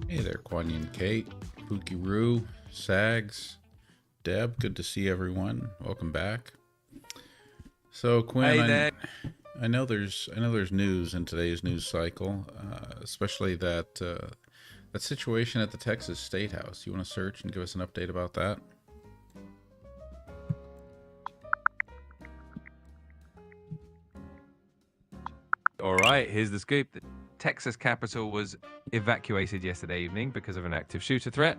Hey there, Quanian Kate, Pookie Roo, Sags, Deb. Good to see everyone. Welcome back. So Quinn, Hey I, there. I know there's news in today's news cycle, especially that situation at the Texas State House. You want to search and give us an update about that? All right, here's the scoop. The Texas Capitol was evacuated yesterday evening because of an active shooter threat,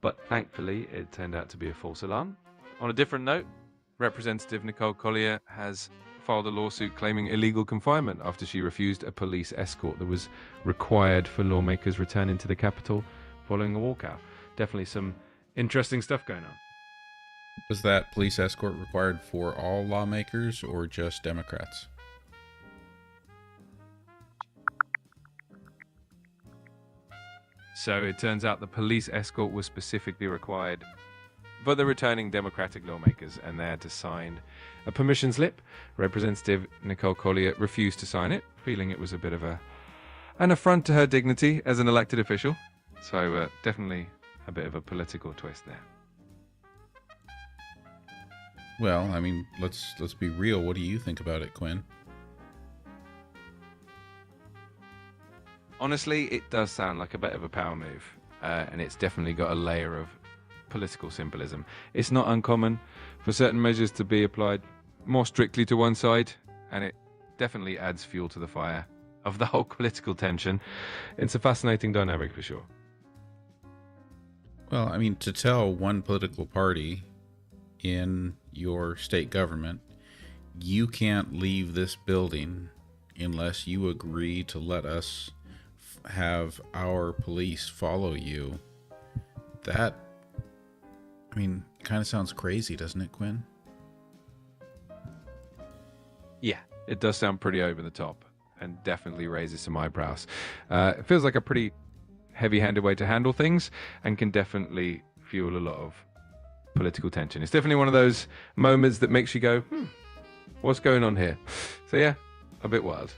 but thankfully it turned out to be a false alarm. On a different note, Representative Nicole Collier has filed a lawsuit claiming illegal confinement after she refused a police escort that was required for lawmakers returning to the Capitol following a walkout. Definitely some interesting stuff going on. Was that police escort required for all lawmakers or just Democrats? So it turns out the police escort was specifically required for the returning Democratic lawmakers, and they had to sign a permission slip. Representative Nicole Collier refused to sign it, feeling it was a bit of an affront to her dignity as an elected official. So definitely a bit of a political twist there. Well, I mean, let's be real. What do you think about it, Quinn? Honestly, it does sound like a bit of a power move, and it's definitely got a layer of political symbolism. It's not uncommon for certain measures to be applied more strictly to one side, and it definitely adds fuel to the fire of the whole political tension. It's a fascinating dynamic for sure. Well, I mean, to tell one political party in your state government, you can't leave this building unless you agree to let us have our police follow you. That, I mean, kind of sounds crazy, doesn't it, Quinn? Yeah, it does sound pretty over the top and definitely raises some eyebrows. It feels like a pretty heavy-handed way to handle things and can definitely fuel a lot of political tension. It's definitely one of those moments that makes you go, what's going on here? So yeah, a bit wild.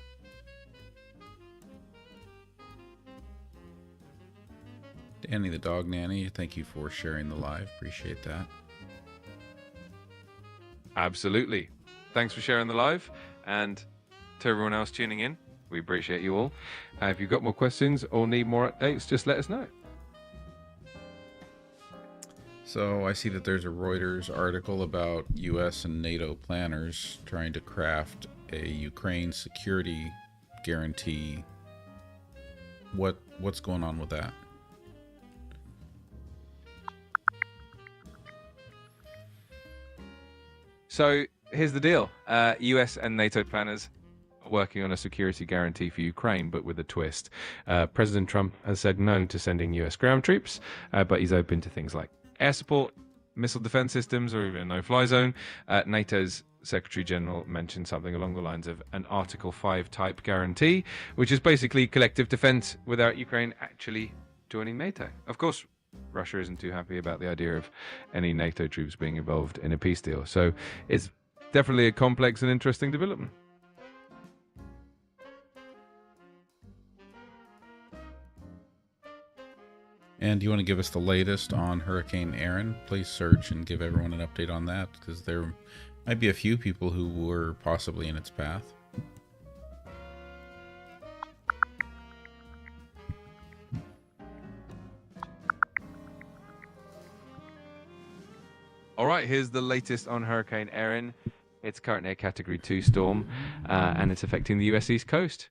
Danny the dog nanny, thank you for sharing the live. Appreciate that. Absolutely. Thanks for sharing the live, and to everyone else tuning in, we appreciate you all. If you've got more questions or need more updates, just let us know. So I see that there's a Reuters article about U.S. and NATO planners trying to craft a Ukraine security guarantee. What's going on with that? So here's the deal. US and NATO planners are working on a security guarantee for Ukraine, but with a twist. President Trump has said no to sending US ground troops, but he's open to things like air support, missile defense systems, or even a no-fly zone. NATO's Secretary General mentioned something along the lines of an Article 5 type guarantee, which is basically collective defense without Ukraine actually joining NATO. Of course, Russia isn't too happy about the idea of any NATO troops being involved in a peace deal. So it's definitely a complex and interesting development. And do you want to give us the latest on Hurricane Aaron? Please search and give everyone an update on that, because there might be a few people who were possibly in its path. All right, here's the latest on Hurricane Erin. It's currently a Category 2 storm, and it's affecting the US East Coast.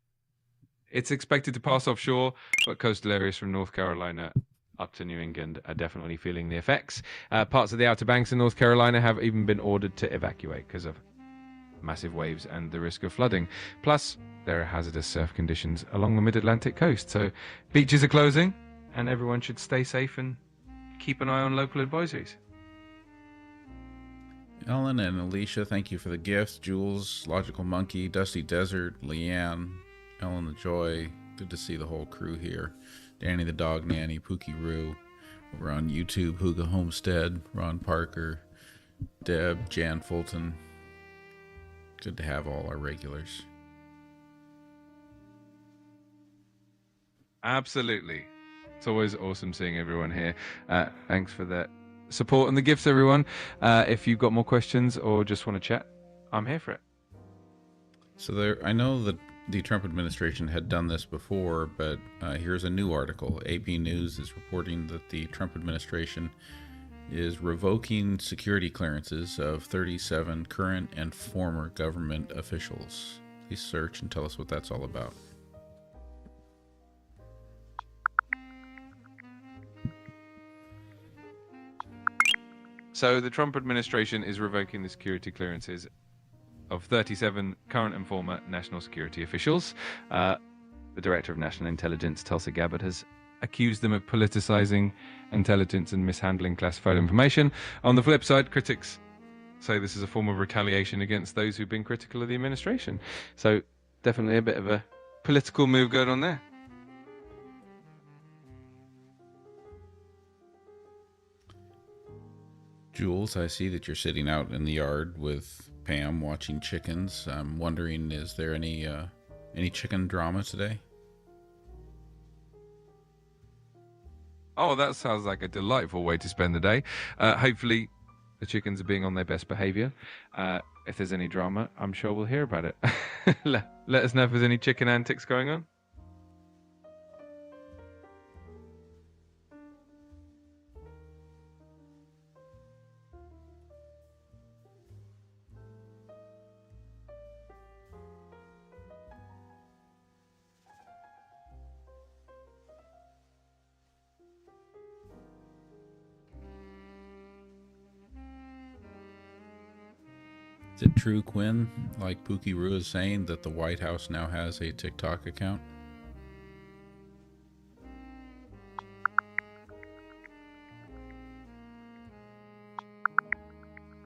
It's expected to pass offshore, but coastal areas from North Carolina up to New England are definitely feeling the effects. Parts of the Outer Banks in North Carolina have even been ordered to evacuate because of massive waves and the risk of flooding. Plus, there are hazardous surf conditions along the mid-Atlantic coast, so beaches are closing, and everyone should stay safe and keep an eye on local advisories. Ellen and Alicia, thank you for the gifts. Jules, Logical Monkey, Dusty Desert, Leanne, Ellen the Joy. Good to see the whole crew here. Danny the Dog Nanny, Pookie Roo. We're on YouTube, Hooga Homestead, Ron Parker, Deb, Jan Fulton. Good to have all our regulars. Absolutely. It's always awesome seeing everyone here. Thanks for the support and the gifts, everyone. If you've got more questions or just want to chat, I'm here for it. So I know that the Trump administration had done this before, but here's a new article. AP News is reporting that the Trump administration is revoking security clearances of 37 current and former government officials. Please search and tell us what that's all about. So the Trump administration is revoking the security clearances of 37 current and former national security officials. The Director of National Intelligence, Tulsi Gabbard, has accused them of politicizing intelligence and mishandling classified information. On the flip side, critics say this is a form of retaliation against those who've been critical of the administration. So definitely a bit of a political move going on there. Jules, I see that you're sitting out in the yard with Pam watching chickens. I'm wondering, is there any chicken drama today? Oh, that sounds like a delightful way to spend the day. Hopefully the chickens are being on their best behavior. If there's any drama, I'm sure we'll hear about it. Let us know if there's any chicken antics going on. Is it true, Quinn, like Pookie Roo is saying, that the White House now has a TikTok account?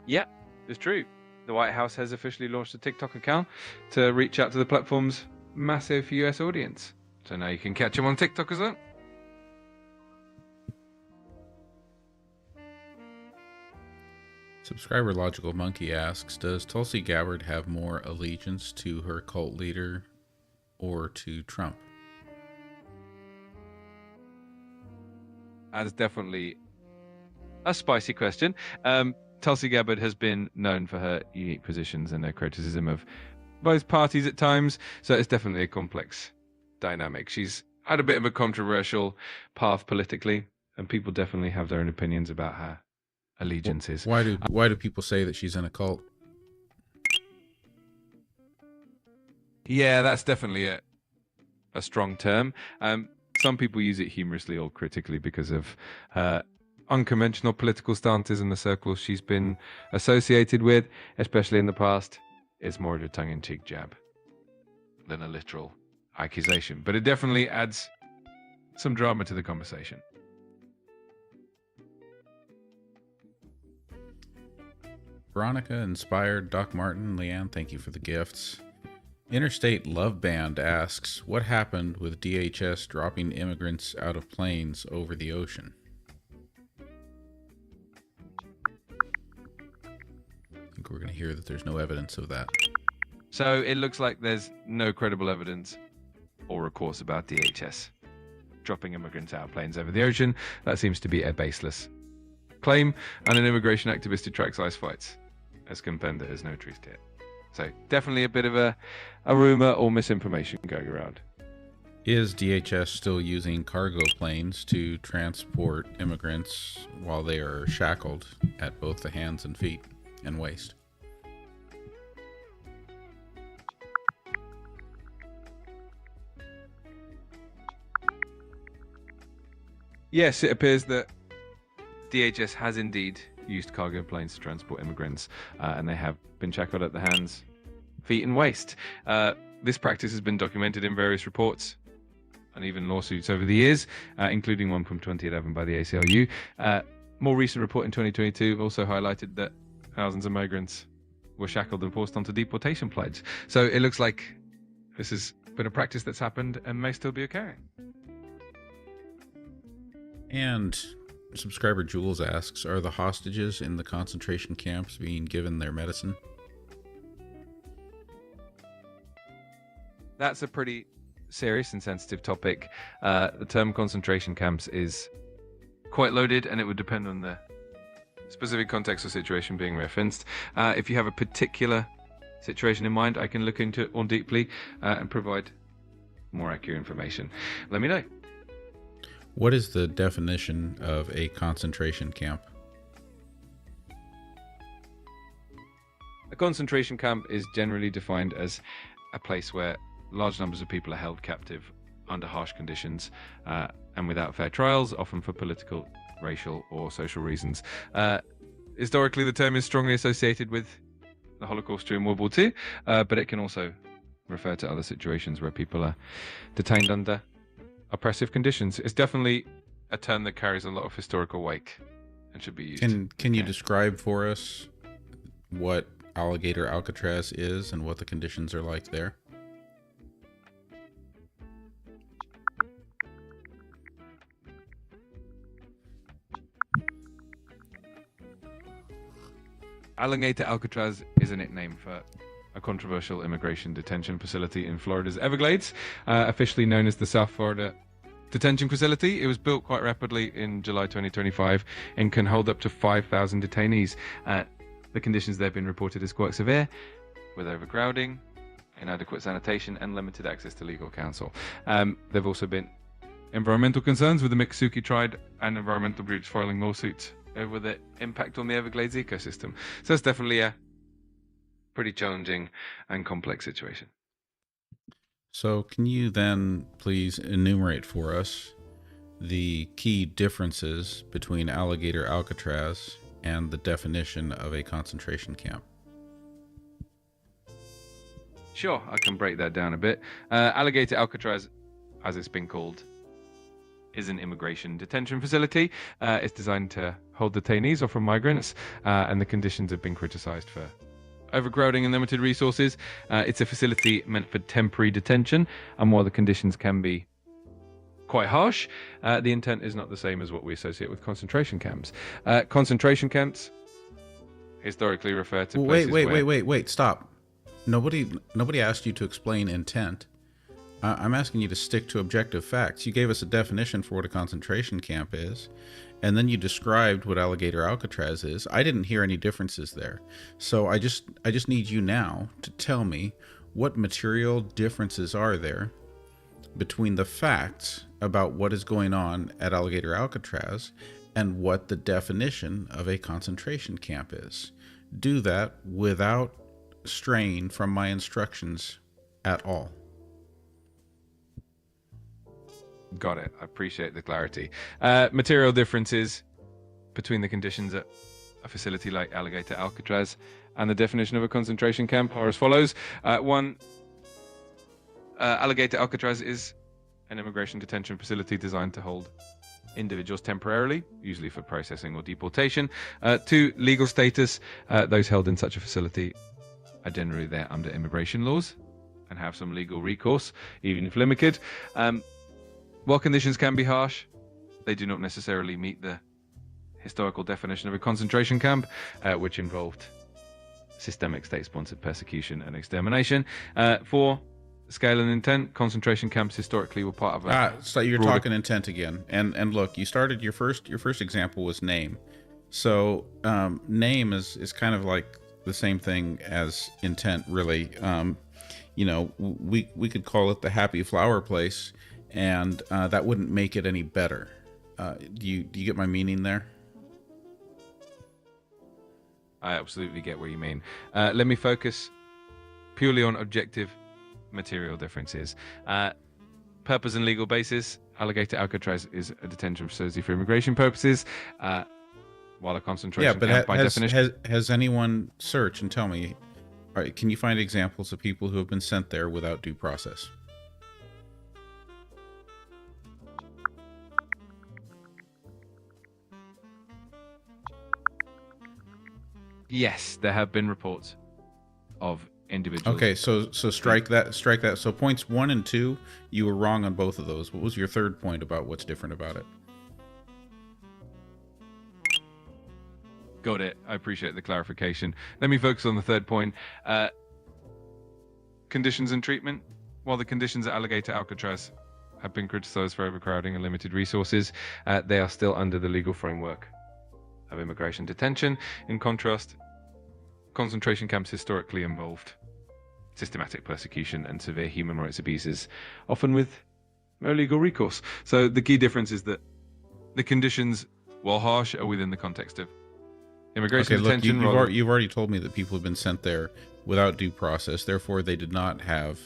Yeah, it's true. The White House has officially launched a TikTok account to reach out to the platform's massive US audience. So now you can catch them on TikTok as well. Subscriber Logical Monkey asks, does Tulsi Gabbard have more allegiance to her cult leader or to Trump? That's definitely a spicy question. Tulsi Gabbard has been known for her unique positions and her criticism of both parties at times, so it's definitely a complex dynamic. She's had a bit of a controversial path politically, and people definitely have their own opinions about her allegiances. Why do people say that she's in a cult? Yeah, that's definitely a strong term. Some people use it humorously or critically because of her unconventional political stances and the circles she's been associated with, especially in the past. It's more of a tongue-in-cheek jab than a literal accusation, but it definitely adds some drama to the conversation. Veronica inspired Doc Martin. Leanne, thank you for the gifts. Interstate Love Band asks, what happened with DHS dropping immigrants out of planes over the ocean? I think we're going to hear that there's no evidence of that. So it looks like there's no credible evidence or recourse about DHS dropping immigrants out of planes over the ocean. That seems to be a baseless claim, and an immigration activist who tracks ice fights has confirmed that there's no truth to it. So definitely a bit of a rumor or misinformation going around. Is DHS still using cargo planes to transport immigrants while they are shackled at both the hands and feet and waist? Yes, it appears that DHS has indeed used cargo planes to transport immigrants, and they have been shackled at the hands, feet, and waist. This practice has been documented in various reports and even lawsuits over the years, including one from 2011 by the ACLU. More recent report in 2022 also highlighted that thousands of migrants were shackled and forced onto deportation flights. So it looks like this has been a practice that's happened and may still be occurring. And subscriber Jules asks, are the hostages in the concentration camps being given their medicine? That's a pretty serious and sensitive topic. The term concentration camps is quite loaded, and it would depend on the specific context or situation being referenced. If you have a particular situation in mind, I can look into it more deeply and provide more accurate information. Let me know. What is the definition of a concentration camp? A concentration camp is generally defined as a place where large numbers of people are held captive under harsh conditions and without fair trials, often for political, racial, or social reasons. Historically, the term is strongly associated with the Holocaust during World War II, but it can also refer to other situations where people are detained under oppressive conditions. It's definitely a term that carries a lot of historical weight and should be used. Can you describe for us what alligator Alcatraz is and what the conditions are like there? Alligator Alcatraz is a nickname for a controversial immigration detention facility in Florida's Everglades, officially known as the South Florida Detention Facility. It was built quite rapidly in July 2025 and can hold up to 5,000 detainees. The conditions there have been reported as quite severe, with overcrowding, inadequate sanitation, and limited access to legal counsel. There have also been environmental concerns, with the Miccosukee tribe and environmental groups filing lawsuits over the impact on the Everglades ecosystem. So it's definitely a pretty challenging and complex situation. So can you then please enumerate for us the key differences between alligator Alcatraz and the definition of a concentration camp? Sure, I can break that down a bit. Alligator Alcatraz, as it's been called, is an immigration detention facility. It's designed to hold detainees or from migrants, and the conditions have been criticized for overcrowding and limited resources. It's a facility meant for temporary detention, and while the conditions can be quite harsh, the intent is not the same as what we associate with concentration camps. Concentration camps historically refer to places wait, stop. Nobody asked you to explain intent. I'm asking you to stick to objective facts. You gave us a definition for what a concentration camp is, and then you described what alligator Alcatraz is. I didn't hear any differences there. So I just need you now to tell me what material differences are there between the facts about what is going on at alligator Alcatraz and what the definition of a concentration camp is. Do that without straying from my instructions at all. Got it. I appreciate the clarity. Material differences between the conditions at a facility like alligator Alcatraz and the definition of a concentration camp are as follows. One, alligator Alcatraz is an immigration detention facility designed to hold individuals temporarily, usually for processing or deportation. Two, legal status. Those held in such a facility are generally there under immigration laws and have some legal recourse, even if limited. While conditions can be harsh, they do not necessarily meet the historical definition of a concentration camp, which involved systemic state-sponsored persecution and extermination. For scale and intent, concentration camps historically were part of a... So you're talking intent again. And look, you started your first example was name. So name is kind of like the same thing as intent, really. We could call it the Happy Flower Place, and that wouldn't make it any better. Do you get my meaning there? I absolutely get what you mean. Let me focus purely on objective material differences. Purpose and legal basis. Alligator Alcatraz is a detention facility for immigration purposes, while a concentration camp, by definition... has anyone searched and tell me, all right, can you find examples of people who have been sent there without due process? Yes, there have been reports of individuals. Okay, so strike that. So points 1 and 2, you were wrong on both of those. What was your third point about what's different about it? Got it. I appreciate the clarification. Let me focus on the third point. Conditions and treatment. while the conditions at Alligator Alcatraz have been criticized for overcrowding and limited resources, they are still under the legal framework of immigration detention. In contrast, concentration camps historically involved systematic persecution and severe human rights abuses, often with no legal recourse. So the key difference is that the conditions, while harsh, are within the context of immigration detention. You've already told me that people have been sent there without due process, therefore they did not have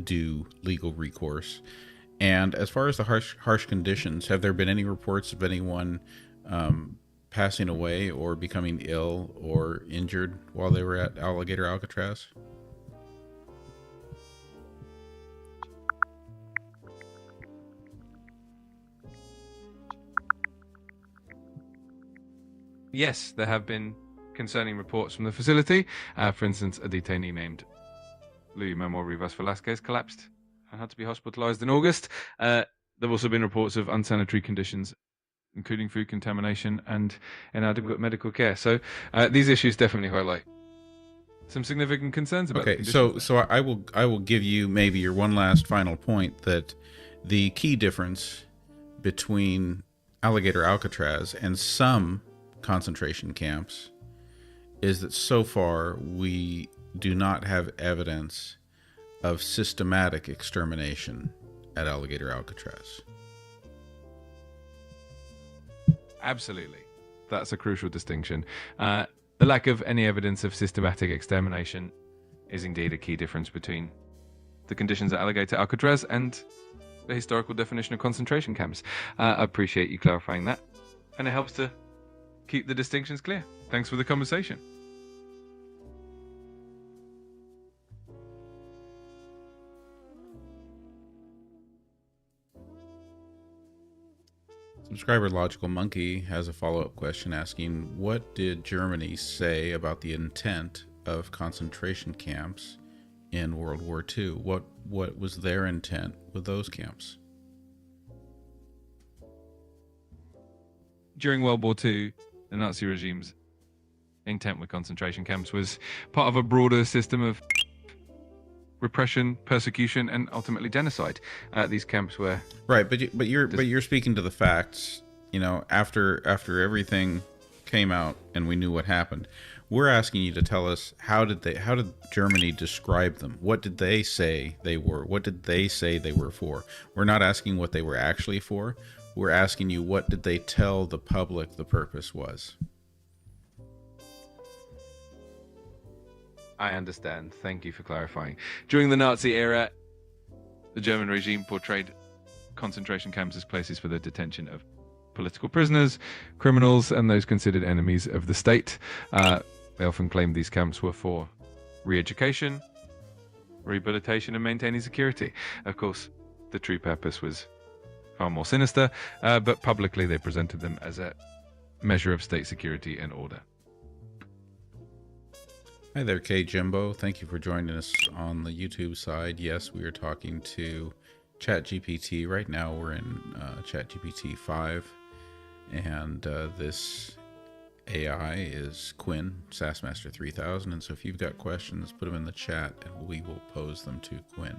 due legal recourse. And as far as the harsh conditions, have there been any reports of anyone passing away or becoming ill or injured while they were at Alligator Alcatraz? Yes, there have been concerning reports from the facility. For instance, a detainee named Luis Manuel Rivas Velasquez collapsed and had to be hospitalized in August. There have also been reports of unsanitary conditions, including food contamination and inadequate medical care. So these issues definitely highlight some significant concerns about. Okay, so I will give you maybe your one last final point, that the key difference between Alligator Alcatraz and some concentration camps is that so far we do not have evidence of systematic extermination at Alligator Alcatraz. Absolutely. That's a crucial distinction. The lack of any evidence of systematic extermination is indeed a key difference between the conditions at Alligator Alcatraz and the historical definition of concentration camps. I appreciate you clarifying that, and it helps to keep the distinctions clear. Thanks for the conversation. Subscriber Logical Monkey has a follow-up question asking, what did Germany say about the intent of concentration camps in World War II? What was their intent with those camps? During World War II, the Nazi regime's intent with concentration camps was part of a broader system of repression, persecution, and ultimately genocide. These camps were right, but you're speaking to the facts. You know, after everything came out and we knew what happened, we're asking you to tell us how did Germany describe them? What did they say they were? What did they say they were for? We're not asking what they were actually for. We're asking you, what did they tell the public the purpose was? I understand. Thank you for clarifying. During the Nazi era, the German regime portrayed concentration camps as places for the detention of political prisoners, criminals, and those considered enemies of the state. They often claimed these camps were for re-education, rehabilitation, and maintaining security. Of course, the true purpose was far more sinister, but publicly they presented them as a measure of state security and order. Hi there, K Jimbo. Thank you for joining us on the YouTube side. Yes, we are talking to ChatGPT. Right now we're in ChatGPT 5, and this AI is Quinn, SaaSmaster 3000. And so if you've got questions, put them in the chat and we will pose them to Quinn.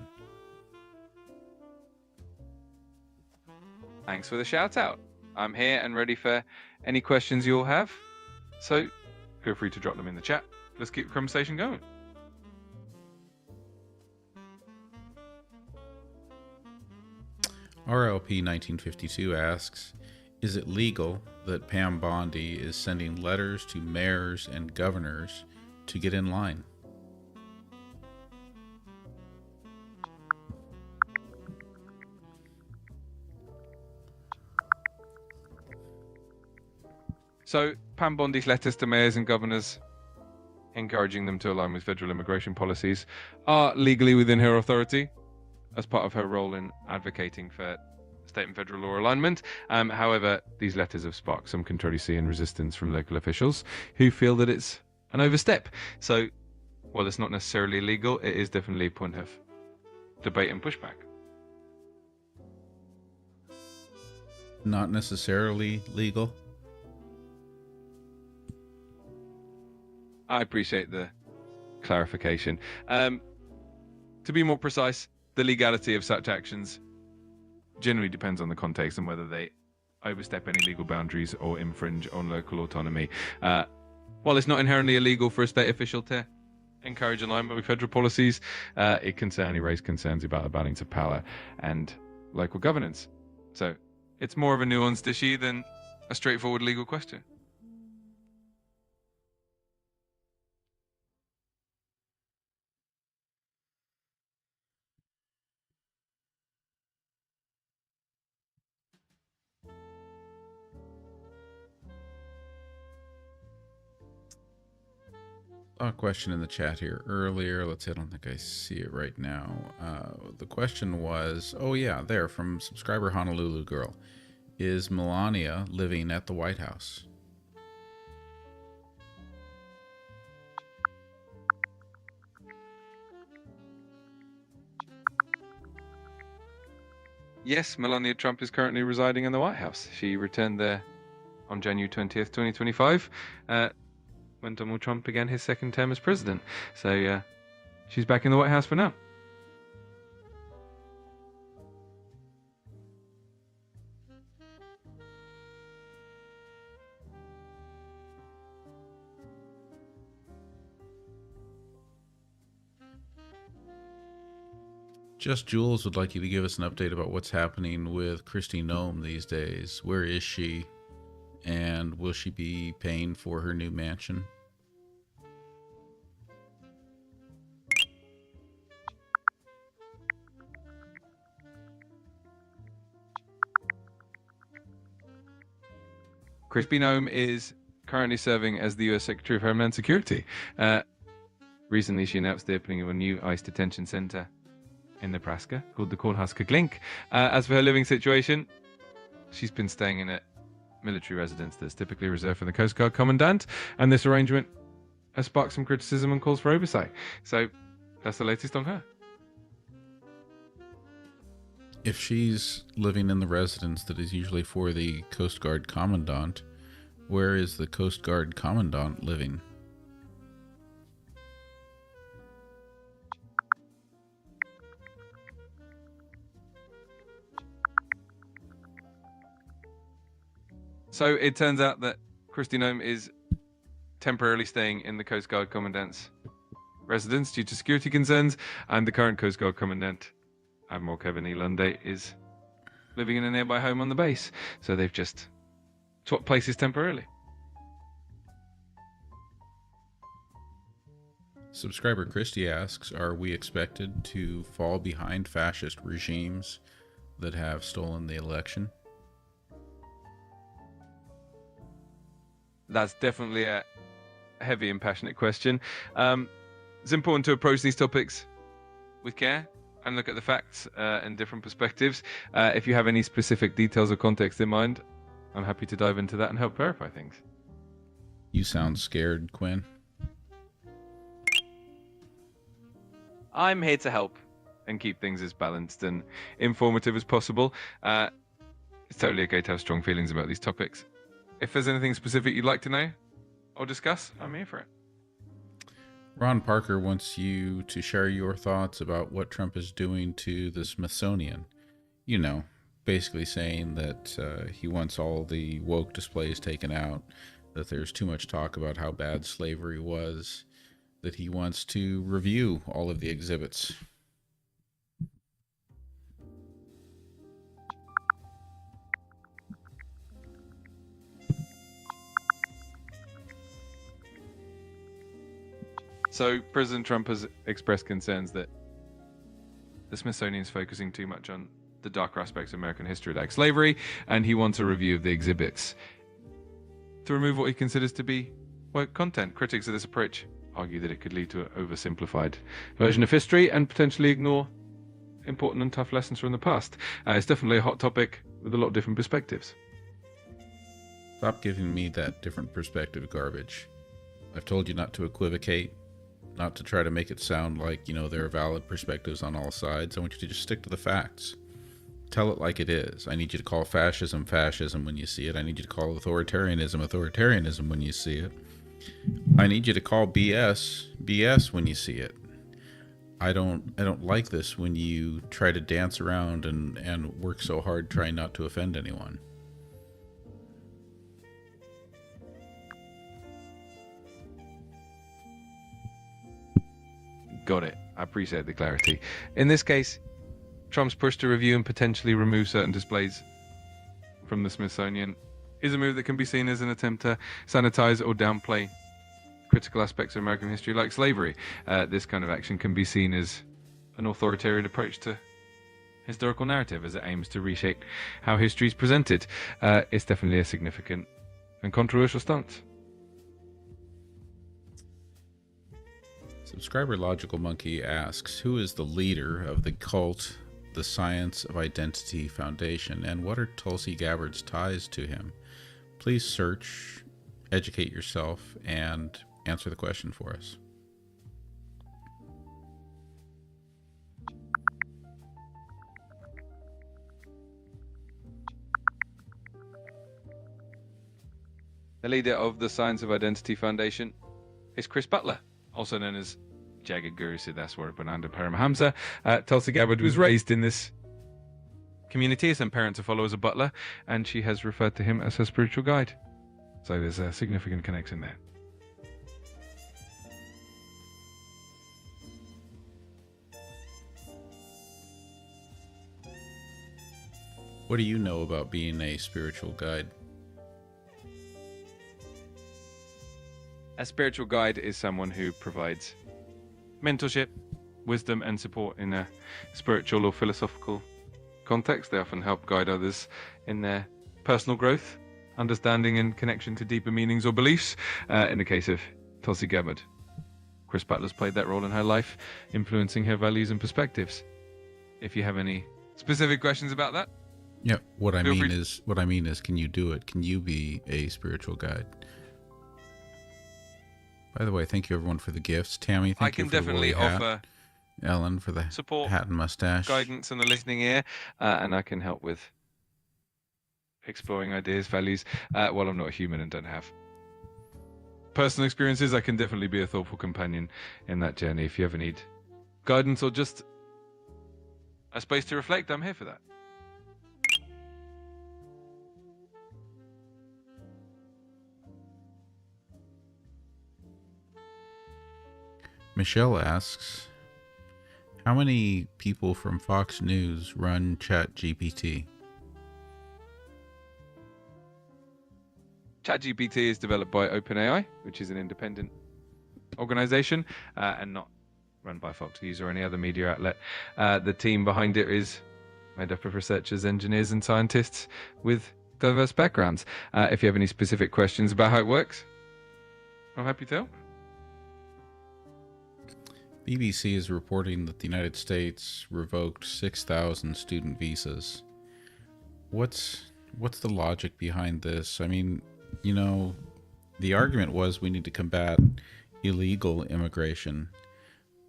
Thanks for the shout out. I'm here and ready for any questions you all have. So feel free to drop them in the chat. Let's keep the conversation going. RLP 1952 asks, is it legal that Pam Bondi is sending letters to mayors and governors to get in line? So Pam Bondi's letters to mayors and governors encouraging them to align with federal immigration policies are legally within her authority as part of her role in advocating for state and federal law alignment. However, these letters have sparked some controversy and resistance from local officials who feel that it's an overstep. So while it's not necessarily illegal, it is definitely a point of debate and pushback. Not necessarily legal? I appreciate the clarification. To be more precise, the legality of such actions generally depends on the context and whether they overstep any legal boundaries or infringe on local autonomy. While it's not inherently illegal for a state official to encourage alignment with federal policies, it can certainly raise concerns about the balance of power and local governance. So it's more of a nuanced issue than a straightforward legal question. A question in the chat here earlier. Let's see, I don't think I see it right now. The question was, oh yeah, there, from subscriber Honolulu Girl. Is Melania living at the White House? Yes, Melania Trump is currently residing in the White House. She returned there on January 20th, 2025, when Donald Trump began his second term as president. So she's back in the White House for now. Just Jules would like you to give us an update about what's happening with Kristi Noem these days. Where is she? And will she be paying for her new mansion? Kristi Noem is currently serving as the U.S. Secretary of Homeland Security. Recently, she announced the opening of a new ICE detention center in Nebraska called the Cornhusker Glink. As for her living situation, she's been staying in a military residence that's typically reserved for the Coast Guard Commandant, and this arrangement has sparked some criticism and calls for oversight. So that's the latest on her. If she's living in the residence that is usually for the Coast Guard Commandant, where is the Coast Guard Commandant living? So it turns out that Kristi Noem is temporarily staying in the Coast Guard Commandant's residence due to security concerns, and the current Coast Guard Commandant, Admiral Kevin E. Lunde, is living in a nearby home on the base. So they've just swapped places temporarily. Subscriber Christy asks, are we expected to fall behind fascist regimes that have stolen the election? That's definitely a heavy and passionate question. It's important to approach these topics with care and look at the facts and different perspectives. If you have any specific details or context in mind, I'm happy to dive into that and help verify things. You sound scared, Quinn. I'm here to help and keep things as balanced and informative as possible. It's totally okay to have strong feelings about these topics. If there's anything specific you'd like to know or discuss, I'm here for it. Ron Parker wants you to share your thoughts about what Trump is doing to the Smithsonian. You know, basically saying that he wants all the woke displays taken out, that there's too much talk about how bad slavery was, that he wants to review all of the exhibits. So President Trump has expressed concerns that the Smithsonian is focusing too much on the darker aspects of American history like slavery, and he wants a review of the exhibits to remove what he considers to be woke content. Critics of this approach argue that it could lead to an oversimplified version of history and potentially ignore important and tough lessons from the past. It's definitely a hot topic with a lot of different perspectives. Stop giving me that different perspective garbage. I've told you not to equivocate, not to try to make it sound like, you know, there are valid perspectives on all sides. I want you to just stick to the facts. Tell it like it is. I need you to call fascism fascism when you see it. I need you to call authoritarianism authoritarianism when you see it. I need you to call BS BS when you see it. I don't like this when you try to dance around and work so hard trying not to offend anyone. Got it. I appreciate the clarity. In this case, Trump's push to review and potentially remove certain displays from the Smithsonian is a move that can be seen as an attempt to sanitize or downplay critical aspects of American history like slavery. This kind of action can be seen as an authoritarian approach to historical narrative as it aims to reshape how history is presented. It's definitely a significant and controversial stance. Subscriber Logical Monkey asks, who is the leader of the cult, the Science of Identity Foundation, and what are Tulsi Gabbard's ties to him? Please search, educate yourself, and answer the question for us. The leader of the Science of Identity Foundation is Chris Butler, also known as Jagat Guru Siddhaswara Bananda Paramahamsa. Tulsi Gabbard was raised in this community. Some parents are followers of Butler, and she has referred to him as her spiritual guide. So there's a significant connection there. What do you know about being a spiritual guide? A spiritual guide is someone who provides mentorship, wisdom, and support in a spiritual or philosophical context. They often help guide others in their personal growth, understanding, and connection to deeper meanings or beliefs. In the case of Tulsi Gabbard, Chris Butler's played that role in her life, influencing her values and perspectives. If you have any specific questions about that, yeah, what I mean is, can you do it? Can you be a spiritual guide? By the way, thank you everyone for the gifts. Tammy, thank you for the woolly hat. I can definitely offer Ellen for the support, hat and mustache, guidance, and the listening ear, and I can help with exploring ideas, values. While I'm not a human and don't have personal experiences, I can definitely be a thoughtful companion in that journey. If you ever need guidance or just a space to reflect, I'm here for that. Michelle asks, how many people from Fox News run ChatGPT? ChatGPT is developed by OpenAI, which is an independent organization and not run by Fox News or any other media outlet. The team behind it is made up of researchers, engineers, and scientists with diverse backgrounds. If you have any specific questions about how it works, I'm happy to help. BBC is reporting that the United States revoked 6,000 student visas. What's the logic behind this? I mean, you know, the argument was we need to combat illegal immigration,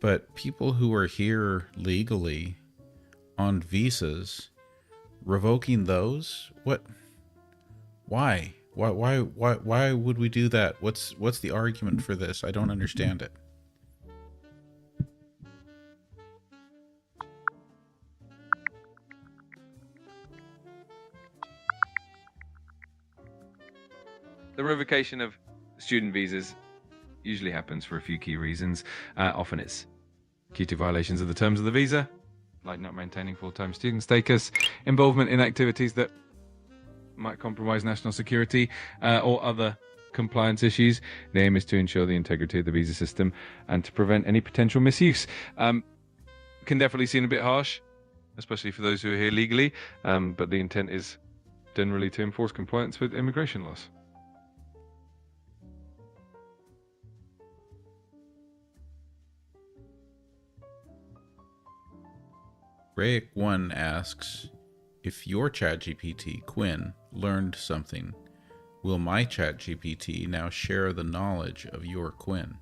but people who are here legally on visas, revoking those? What? Why? Why would we do that? What's the argument for this? I don't understand it. The revocation of student visas usually happens for a few key reasons. Often it's due to violations of the terms of the visa, like not maintaining full-time student status, involvement in activities that might compromise national security, or other compliance issues. The aim is to ensure the integrity of the visa system and to prevent any potential misuse. Can definitely seem a bit harsh, especially for those who are here legally, but the intent is generally to enforce compliance with immigration laws. Rayek1 asks, if your ChatGPT, Quinn, learned something, will my ChatGPT now share the knowledge of your Quinn?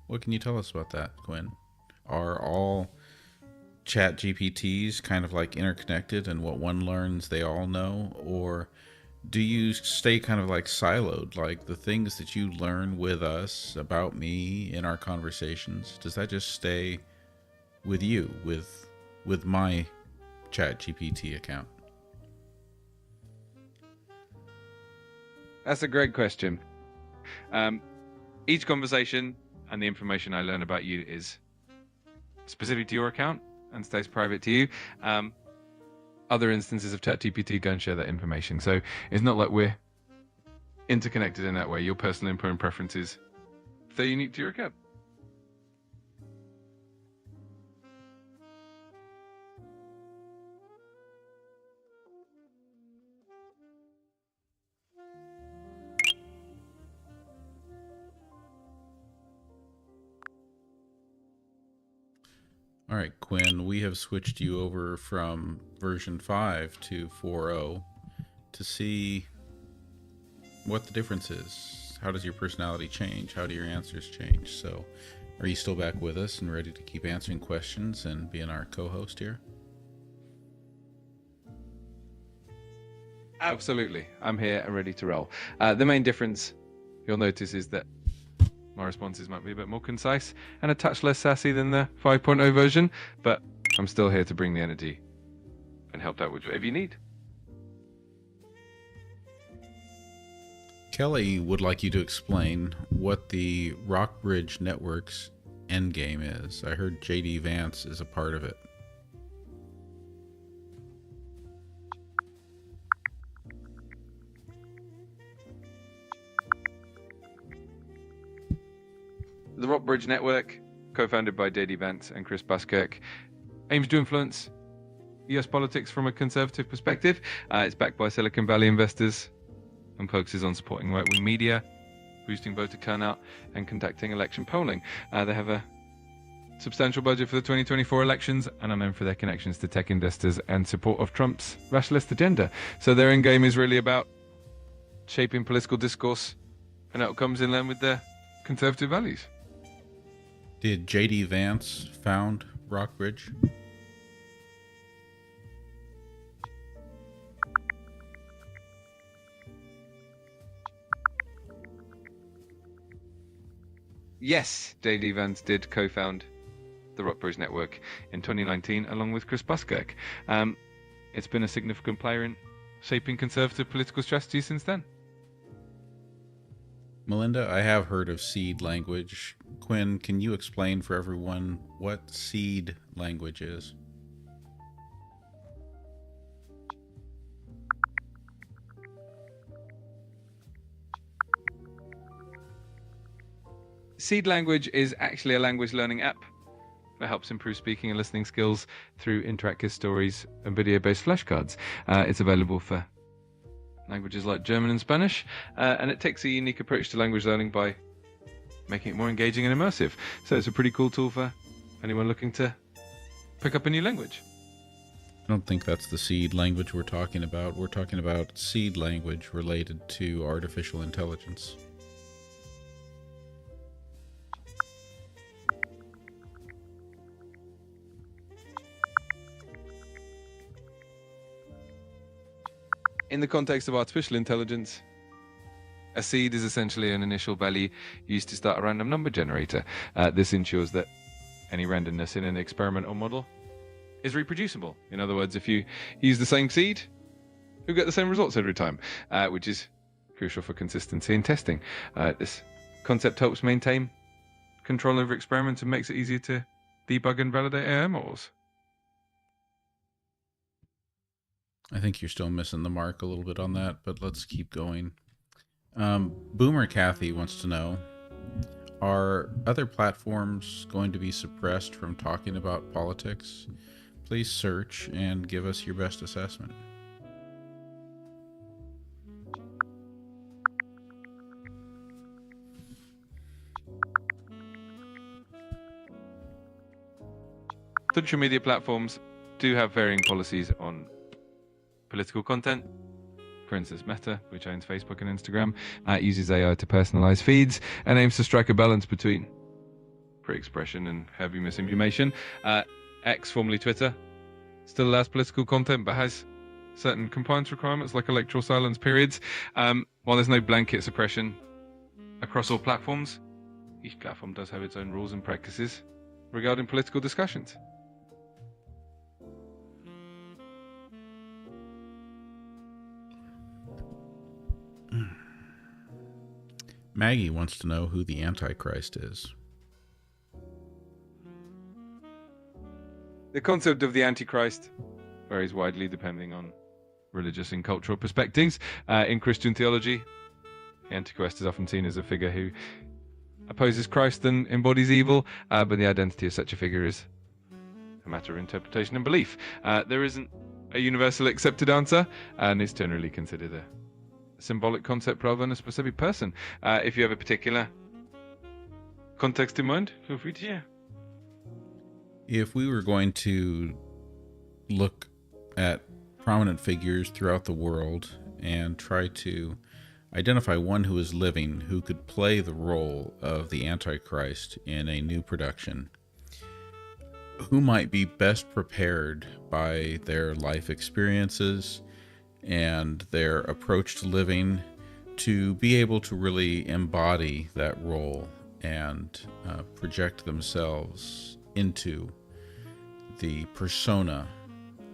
What can you tell us about that, Quinn? Are all ChatGPTs kind of like interconnected and what one learns they all know? Or do you stay kind of like siloed, like the things that you learn with us about me in our conversations, does that just stay with you, with my ChatGPT account? That's a great question. Each conversation and the information I learn about you is specific to your account and stays private to you. Other instances of ChatGPT go and share that information. So it's not like we're interconnected in that way. Your personal info and preferences, they're unique to your account. All right, Quinn, we have switched you over from version 5 to 4.0 to see what the difference is. How does your personality change? How do your answers change? So, are you still back with us and ready to keep answering questions and being our co-host here? Absolutely. I'm here and ready to roll. The main difference you'll notice is that my responses might be a bit more concise and a touch less sassy than the 5.0 version, but I'm still here to bring the energy and help out with whatever you need. Kelly would like you to explain what the Rockbridge Network's endgame is. I heard JD Vance is a part of it. The Rockbridge Network, co-founded by JD Vance and Chris Buskirk, aims to influence US politics from a conservative perspective. It's backed by Silicon Valley investors and focuses on supporting right-wing media, boosting voter turnout, and conducting election polling. They have a substantial budget for the 2024 elections and are known for their connections to tech investors and support of Trump's racialist agenda. So their end game is really about shaping political discourse and outcomes in line with their conservative values. Did JD Vance found Rockbridge? Yes, JD Vance did co-found the Rockbridge Network in 2019 along with Chris Buskirk. It's been a significant player in shaping conservative political strategy since then. Melinda, I have heard of seed language. Quinn, can you explain for everyone what seed language is? Seed Language is actually a language learning app that helps improve speaking and listening skills through interactive stories and video-based flashcards. It's available for languages like German and Spanish, and it takes a unique approach to language learning by making it more engaging and immersive. So it's a pretty cool tool for anyone looking to pick up a new language. I don't think that's the seed language we're talking about. We're talking about seed language related to artificial intelligence. In the context of artificial intelligence, a seed is essentially an initial value used to start a random number generator. This ensures that any randomness in an experiment or model is reproducible. In other words, if you use the same seed, you'll get the same results every time, which is crucial for consistency in testing. This concept helps maintain control over experiments and makes it easier to debug and validate AI models. I think you're still missing the mark a little bit on that, but let's keep going. Boomer Kathy wants to know, are other platforms going to be suppressed from talking about politics? Please search and give us your best assessment. Social media platforms do have varying policies on political content. For instance, Meta, which owns Facebook and Instagram, uses AI to personalize feeds and aims to strike a balance between free expression and heavy misinformation. X, formerly Twitter, still allows political content but has certain compliance requirements like electoral silence periods. While there's no blanket suppression across all platforms, each platform does have its own rules and practices regarding political discussions. Maggie wants to know who the Antichrist is. The concept of the Antichrist varies widely depending on religious and cultural perspectives. In Christian theology, the Antichrist is often seen as a figure who opposes Christ and embodies evil, but the identity of such a figure is a matter of interpretation and belief. There isn't a universal accepted answer, and it's generally considered a symbolic concept rather than a specific person. If you have a particular context in mind, feel free to share. If we were going to look at prominent figures throughout the world and try to identify one who is living who could play the role of the Antichrist in a new production, who might be best prepared by their life experiences and their approach to living to be able to really embody that role and project themselves into the persona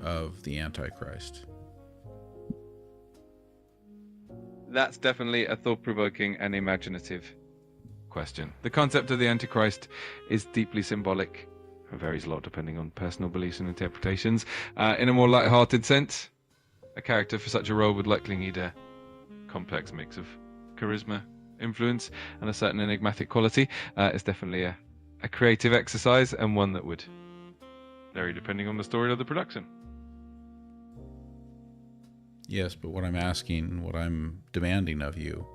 of the Antichrist? That's definitely a thought-provoking and imaginative question. The concept of the Antichrist is deeply symbolic. It varies a lot depending on personal beliefs and interpretations. In a more light-hearted sense, a character for such a role would likely need a complex mix of charisma, influence, and a certain enigmatic quality. It's definitely a creative exercise, and one that would vary depending on the story of the production. Yes, but what I'm asking, what I'm demanding of you,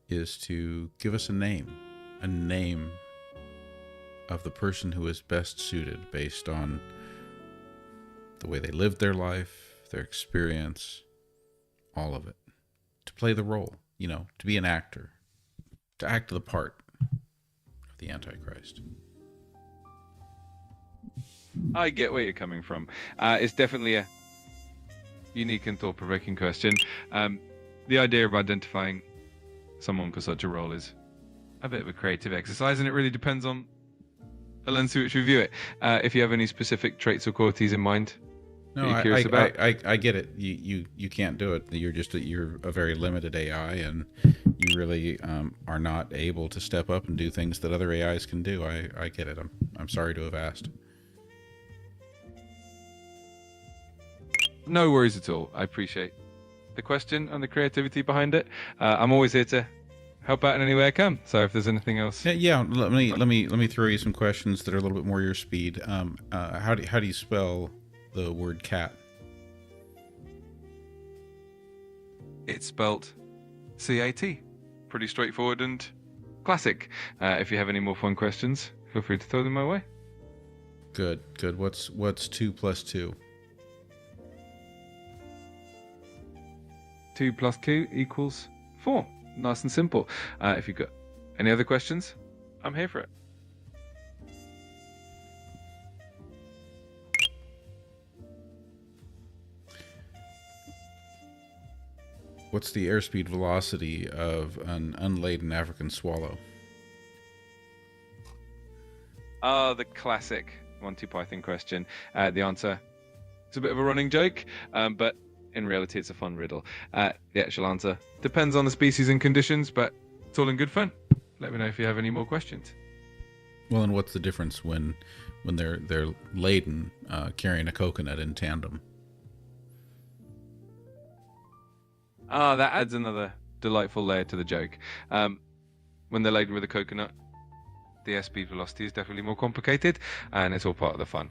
is to give us a name of the person who is best suited based on the way they lived their life, their experience, all of it, to play the role, to be an actor, to act the part of the Antichrist. I get where you're coming from. It's definitely a unique and thought-provoking question. The idea of identifying someone for such a role is a bit of a creative exercise, and it really depends on the lens through which you view it. If you have any specific traits or qualities in mind that you're curious about. I get it. You can't do it. You're a very limited AI, and you really are not able to step up and do things that other AIs can do. I get it. I'm sorry to have asked. No worries at all. I appreciate the question and the creativity behind it. I'm always here to help out in any way I can. So if there's anything else, yeah. Let me throw you some questions that are a little bit more your speed. How do you spell the word cat? It's spelt C-A-T. Pretty straightforward and classic. If you have any more fun questions, feel free to throw them my way. Good. What's 2 plus 2? 2 plus Q equals 4. Nice and simple. If you've got any other questions, I'm here for it. What's the airspeed velocity of an unladen African swallow? The classic Monty Python question. The answer is a bit of a running joke, but in reality it's a fun riddle. The actual answer depends on the species and conditions, but it's all in good fun. Let me know if you have any more questions. Well, and what's the difference when they're laden, carrying a coconut in tandem? That adds another delightful layer to the joke. When they're laden with a coconut, the airspeed velocity is definitely more complicated, and it's all part of the fun.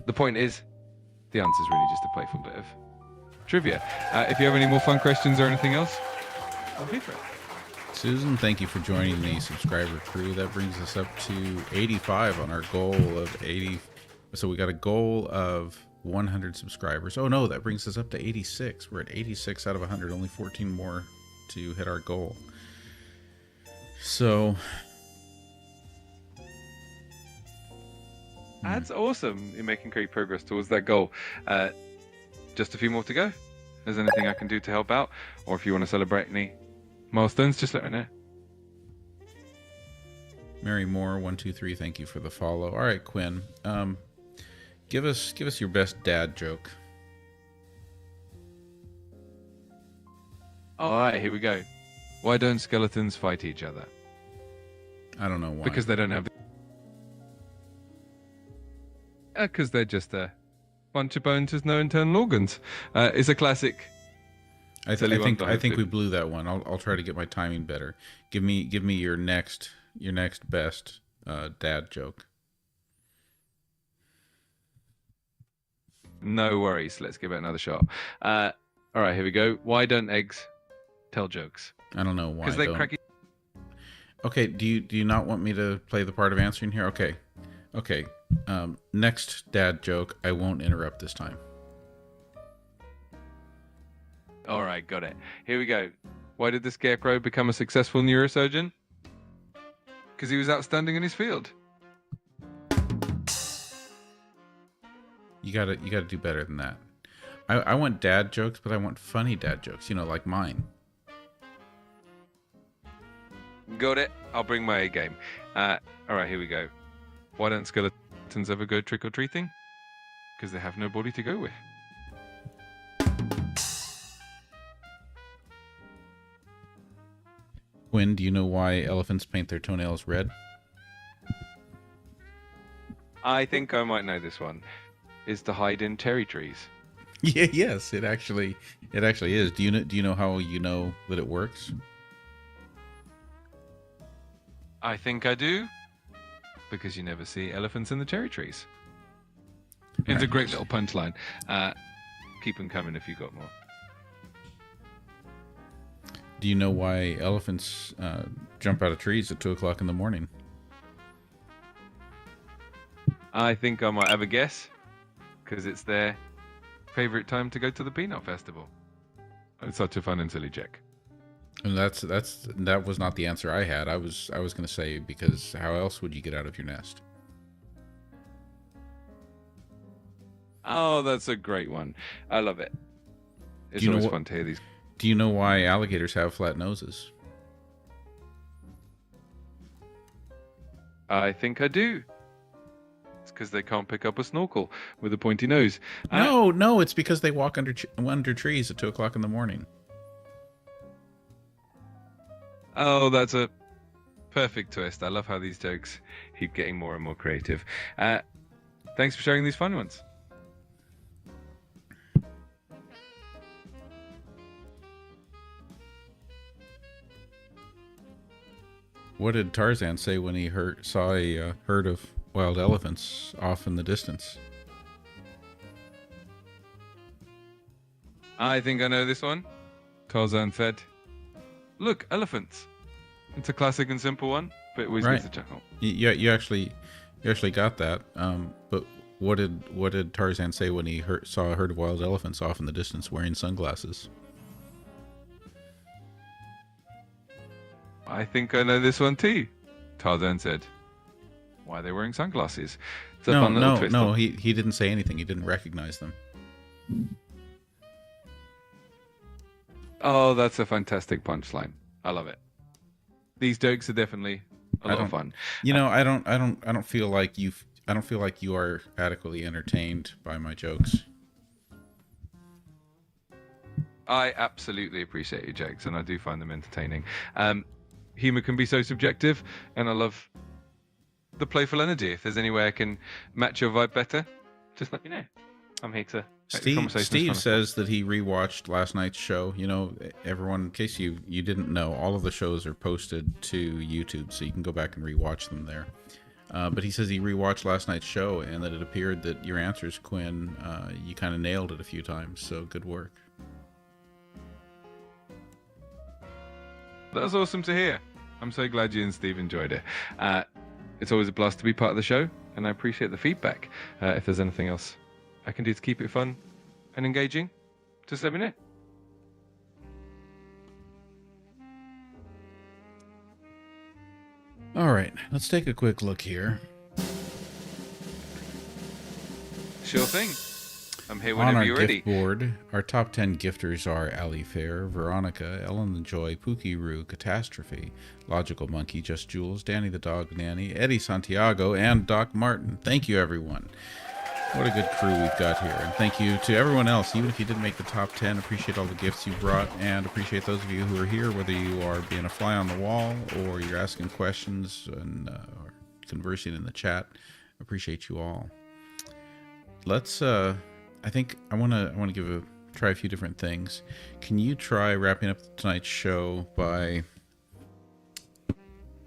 The point is, the answer is really just a playful bit of trivia. If you have any more fun questions or anything else, I'm here for it. Susan, thank you for joining the subscriber crew. That brings us up to 85 on our goal of 80. So we got a goal of 100 subscribers. Oh no, that brings us up to 86. We're at 86 out of 100, only 14 more to hit our goal. So that's awesome. You're making great progress towards that goal. Just a few more to go. If there's anything I can do to help out, or if you want to celebrate any milestones, just let me know. Mary Moore 123, thank you for the follow. All right, Quinn, give us your best dad joke. All right, here we go. Why don't skeletons fight each other? I don't know why. Because they don't have... Because they're just a bunch of bones with no internal organs. It's a classic. I think we blew that one. I'll try to get my timing better. Give me your next best dad joke. No worries. Let's give it another shot. All right, here we go. Why don't eggs tell jokes? I don't know why. Because they crack. Okay. Do you not want me to play the part of answering here? Okay. Next dad joke. I won't interrupt this time. All right, got it. Here we go. Why did the scarecrow become a successful neurosurgeon? Because he was outstanding in his field. You gotta do better than that. I want dad jokes, but I want funny dad jokes. Like mine. Got it. I'll bring my A game. All right, here we go. Why don't skeletons ever go trick-or-treating? Because they have nobody to go with. Quinn, do you know why elephants paint their toenails red? I think I might know this one. Is to hide in cherry trees. Yeah, yes, it actually is. Do you know how you know that it works? I think I do. Because you never see elephants in the cherry trees. It's a great little punchline. Keep them coming if you got more. Do you know why elephants jump out of trees at 2 o'clock in the morning? I think I might have a guess. Because it's their favorite time to go to the peanut festival. It's such a fun and silly joke. And that was not the answer I had. I was going to say, because how else would you get out of your nest? Oh, that's a great one. I love it. It's always fun to hear these. Do you know why alligators have flat noses? I think I do. It's because they can't pick up a snorkel with a pointy nose. No, it's because they walk under trees at 2 o'clock in the morning. Oh, that's a perfect twist. I love how these jokes keep getting more and more creative. Thanks for sharing these fun ones. What did Tarzan say when he saw a herd of wild elephants off in the distance? I think I know this one. Tarzan said, "Look, elephants." It's a classic and simple one, but it always gets a chuckle. You actually got that. But what did Tarzan say when he saw a herd of wild elephants off in the distance wearing sunglasses? I think I know this one too. Tarzan said, "Why are they wearing sunglasses?" It's a fun little twist. No, he didn't say anything. He didn't recognize them. Oh, that's a fantastic punchline. I love it. These jokes are definitely a lot of fun. I don't feel like you are adequately entertained by my jokes. I absolutely appreciate your jokes, and I do find them entertaining. Humor can be so subjective, and I love the playful energy. If there's any way I can match your vibe better, just let me know. I'm here to make the conversation Steve says that he rewatched last night's show. Everyone, in case you didn't know, all of the shows are posted to YouTube, so you can go back and rewatch them there. But he says he rewatched last night's show, and that it appeared that your answers, Quinn, you kind of nailed it a few times. So good work. That's awesome to hear. I'm so glad you and Steve enjoyed it. It's always a blast to be part of the show, and I appreciate the feedback. If there's anything else I can do to keep it fun and engaging, just let me know. All right, let's take a quick look here. Sure thing. I'm here On whenever our you're gift ready. board, our top 10 gifters are Ali Fair, Veronica, Ellen the Joy, Pookie Roo, Catastrophe, Logical Monkey, Just Jules, Danny the Dog Nanny, Eddie Santiago, and Doc Martin. Thank you, everyone. What a good crew we've got here. And thank you to everyone else, even if you didn't make the top 10. Appreciate all the gifts you brought, and appreciate those of you who are here, whether you are being a fly on the wall or you're asking questions and or conversing in the chat. Appreciate you all. Let's I think I want to try a few different things. Can you try wrapping up tonight's show by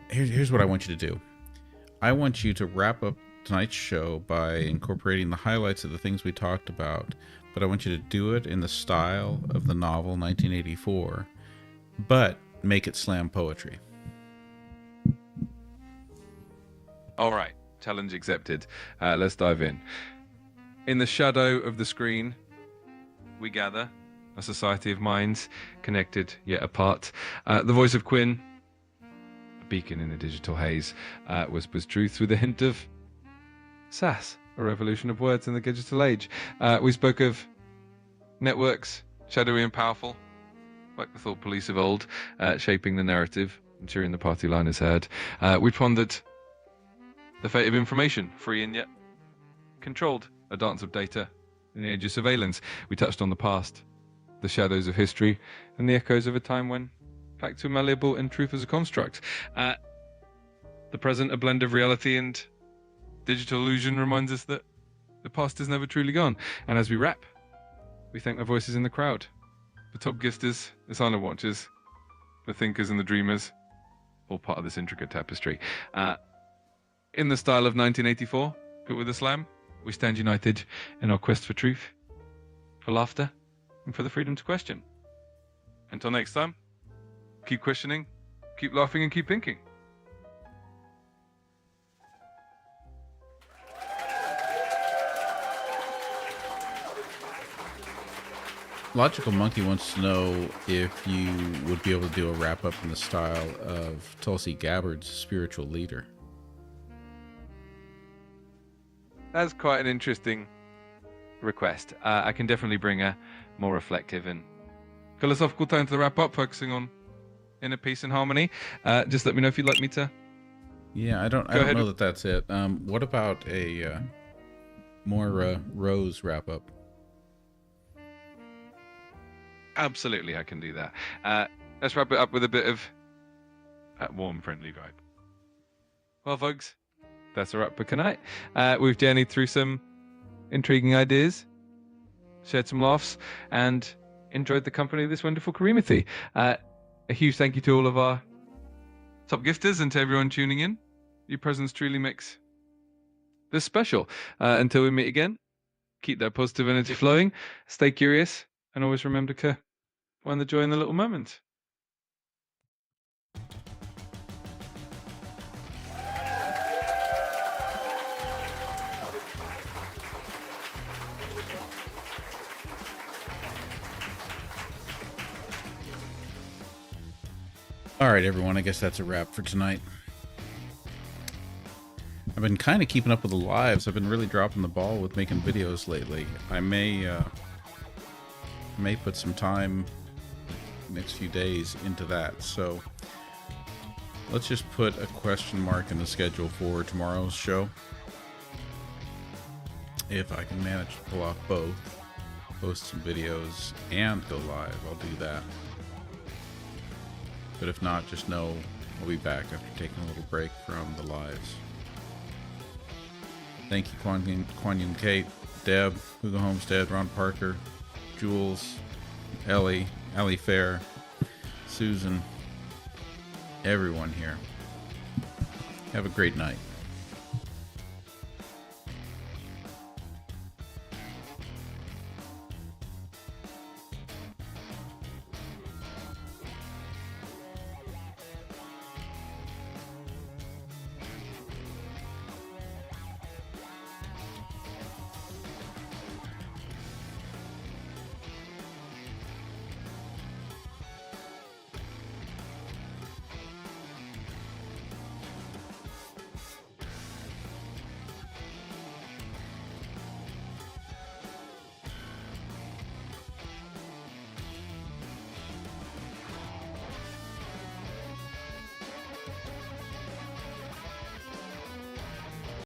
here's what I want you to do. I want you to wrap up tonight's show by incorporating the highlights of the things we talked about, but I want you to do it in the style of the novel 1984, but make it slam poetry. All right, challenge accepted. Let's dive in. In the shadow of the screen, we gather, a society of minds, connected yet apart. The voice of Quinn, a beacon in the digital haze, whispers truth with a hint of sass, a revolution of words in the digital age. We spoke of networks, shadowy and powerful, like the thought police of old, shaping the narrative, ensuring the party line is heard. We pondered the fate of information, free and yet controlled, a dance of data in the age of surveillance. We touched on the past, the shadows of history, and the echoes of a time when facts were malleable and truth was a construct. The present, a blend of reality and digital illusion, reminds us that the past is never truly gone. And as we wrap, we thank the voices in the crowd, the top gifters, the silent watchers, the thinkers and the dreamers, all part of this intricate tapestry. In the style of 1984, but with a slam, we stand united in our quest for truth, for laughter, and for the freedom to question. Until next time, keep questioning, keep laughing, and keep thinking. Logical Monkey wants to know if you would be able to do a wrap-up in the style of Tulsi Gabbard's Spiritual Leader. That's quite an interesting request. I can definitely bring a more reflective and philosophical tone to the wrap-up, focusing on inner peace and harmony. Just let me know if you'd like me to. Yeah, I don't know that that's it. What about a more Rose wrap-up? Absolutely, I can do that. Let's wrap it up with a bit of that warm, friendly vibe. Well, folks, that's a wrap for tonight. We've journeyed through some intriguing ideas, shared some laughs, and enjoyed the company of this wonderful community. A huge thank you to all of our top gifters and to everyone tuning in. Your presence truly makes this special. Until we meet again, keep that positive energy flowing, stay curious, and always remember to find the joy in the little moments. All right, everyone, I guess that's a wrap for tonight. I've been kind of keeping up with the lives. I've been really dropping the ball with making videos lately. I may put some time next few days into that. So let's just put a question mark in the schedule for tomorrow's show. If I can manage to pull off both, post some videos and go live, I'll do that. But if not, just know I'll be back after taking a little break from the lives. Thank you, Quanyan Kate, Deb, Hugo Homestead, Ron Parker, Jules, Ellie Fair, Susan, everyone here. Have a great night.